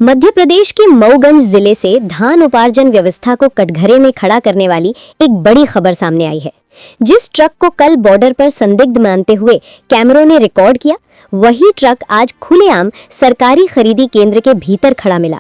मध्य प्रदेश के मऊगंज जिले से धान उपार्जन व्यवस्था को कटघरे में खड़ा करने वाली एक बड़ी खबर सामने आई है। जिस ट्रक को कल बॉर्डर पर संदिग्ध मानते हुए कैमरों ने रिकॉर्ड किया, वही ट्रक आज खुलेआम सरकारी खरीदी केंद्र के भीतर खड़ा मिला।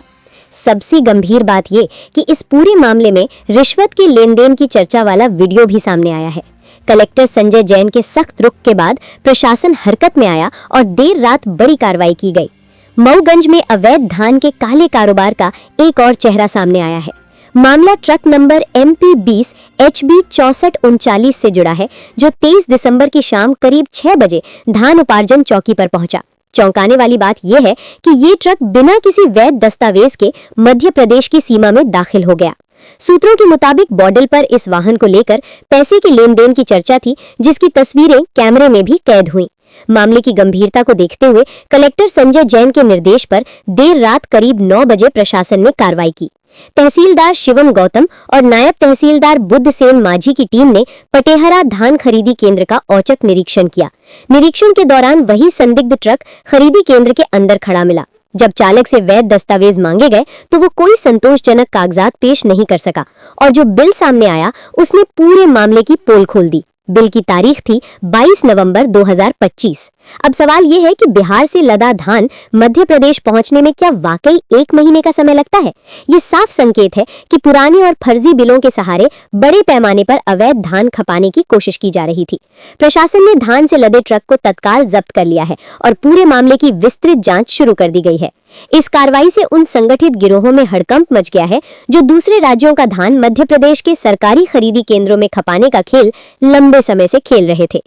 सबसे गंभीर बात ये कि इस पूरे मामले में रिश्वत के लेन देन की चर्चा वाला वीडियो भी सामने आया है। कलेक्टर संजय जैन के सख्त रुख के बाद प्रशासन हरकत में आया और देर रात बड़ी कार्रवाई की गई। मऊगंज में अवैध धान के काले कारोबार का एक और चेहरा सामने आया है। मामला ट्रक नंबर MP 20 HB 6439 से जुड़ा है, जो 23 दिसंबर की शाम करीब 6 बजे धान उपार्जन चौकी पर पहुंचा। चौंकाने वाली बात यह है कि ये ट्रक बिना किसी वैध दस्तावेज के मध्य प्रदेश की सीमा में दाखिल हो गया। सूत्रों के मुताबिक बॉर्डर पर इस वाहन को लेकर पैसे के लेन देन की चर्चा थी, जिसकी तस्वीरें कैमरे में भी कैद हुई। मामले की गंभीरता को देखते हुए कलेक्टर संजय जैन के निर्देश पर देर रात करीब 9 बजे प्रशासन ने कार्रवाई की। तहसीलदार शिवम गौतम और नायब तहसीलदार बुद्ध सेन माझी की टीम ने पटेहरा धान खरीदी केंद्र का औचक निरीक्षण किया। निरीक्षण के दौरान वही संदिग्ध ट्रक खरीदी केंद्र के अंदर खड़ा मिला। जब चालक से वैध दस्तावेज मांगे गए तो वो कोई संतोषजनक कागजात पेश नहीं कर सका और जो बिल सामने आया उसने पूरे मामले की पोल खोल दी। बिल की तारीख थी 22 नवंबर 2025। अब सवाल ये है कि बिहार से लदा धान मध्य प्रदेश पहुंचने में क्या वाकई 1 महीने का समय लगता है? ये साफ संकेत है कि पुराने और फर्जी बिलों के सहारे बड़े पैमाने पर अवैध धान खपाने की कोशिश की जा रही थी। प्रशासन ने धान से लदे ट्रक को तत्काल जब्त कर लिया है और पूरे मामले की विस्तृत जांच शुरू कर दी गई है। इस कार्रवाई से उन संगठित गिरोहों में हड़कंप मच गया है जो दूसरे राज्यों का धान मध्य प्रदेश के सरकारी खरीदी केंद्रों में खपाने का खेल लंबे समय से खेल रहे थे।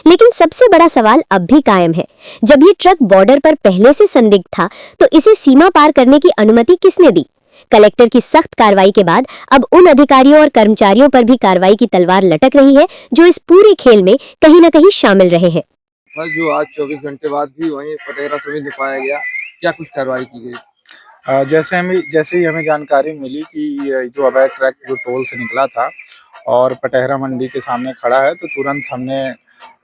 लेकिन सबसे बड़ा सवाल अब भी कायम है। जब ये ट्रक बॉर्डर पर पहले से संदिग्ध था तो इसे सीमा पार करने की अनुमति किसने दी? कलेक्टर की सख्त कार्रवाई के बाद अब उन अधिकारियों और कर्मचारियों पर भी कार्रवाई की तलवार लटक रही है जो इस पूरे खेल में कहीं न कहीं शामिल रहे हैं। जो आज 24 घंटे बाद भी वहीं पटेहरा समिति पाया गया, क्या कुछ कार्रवाई की गई? जैसे ही हमें जानकारी मिली कि जो अवैध ट्रक जो टोल से निकला था और पटेहरा मंडी के सामने खड़ा है, तो तुरंत हमने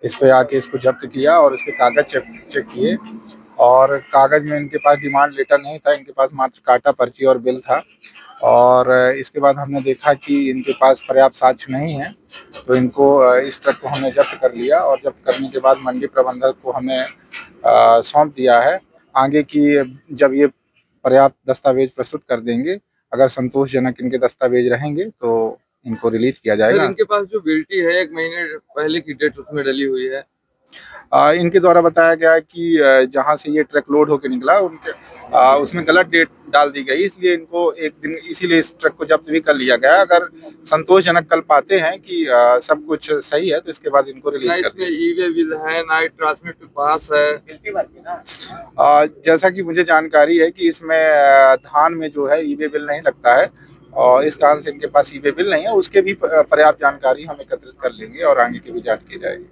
इस पे आके इसको जब्त किया और इसके कागज चेक किए। और कागज में इनके पास डिमांड लेटर नहीं था, इनके पास मात्र काटा पर्ची और बिल था। और इसके बाद हमने देखा कि इनके पास पर्याप्त साक्ष्य नहीं है, तो इनको इस ट्रक को हमने जब्त कर लिया और जब्त करने के बाद मंडी प्रबंधक को हमने सौंप दिया है। आगे की जब ये पर्याप्त दस्तावेज प्रस्तुत कर देंगे, अगर संतोषजनक इनके दस्तावेज रहेंगे तो इनको रिलीज किया जाएगा। इनके पास जो बिल्टी है 1 महीने पहले की डेट उसमें डली हुई है। इनके द्वारा बताया गया है कि जहां से ये ट्रक लोड होकर निकला उसमें गलत डेट डाल दी गई, इसलिए इनको एक दिन इसीलिए इस ट्रक को जब्त भी कर लिया गया। अगर संतोषजनक कल पाते हैं कि सब कुछ सही है तो इसके बाद इनको रिलीज कर इसमें ई-वे बिल है, ना ट्रांसमिट पास है। जैसा कि मुझे जानकारी है कि इसमें धान में जो है ई-वे बिल नहीं लगता है और इस कारण से इनके पास ई-वे बिल नहीं है। उसके भी पर्याप्त जानकारी हम एकत्रित कर लेंगे और आगे की भी जांच की जाएगी।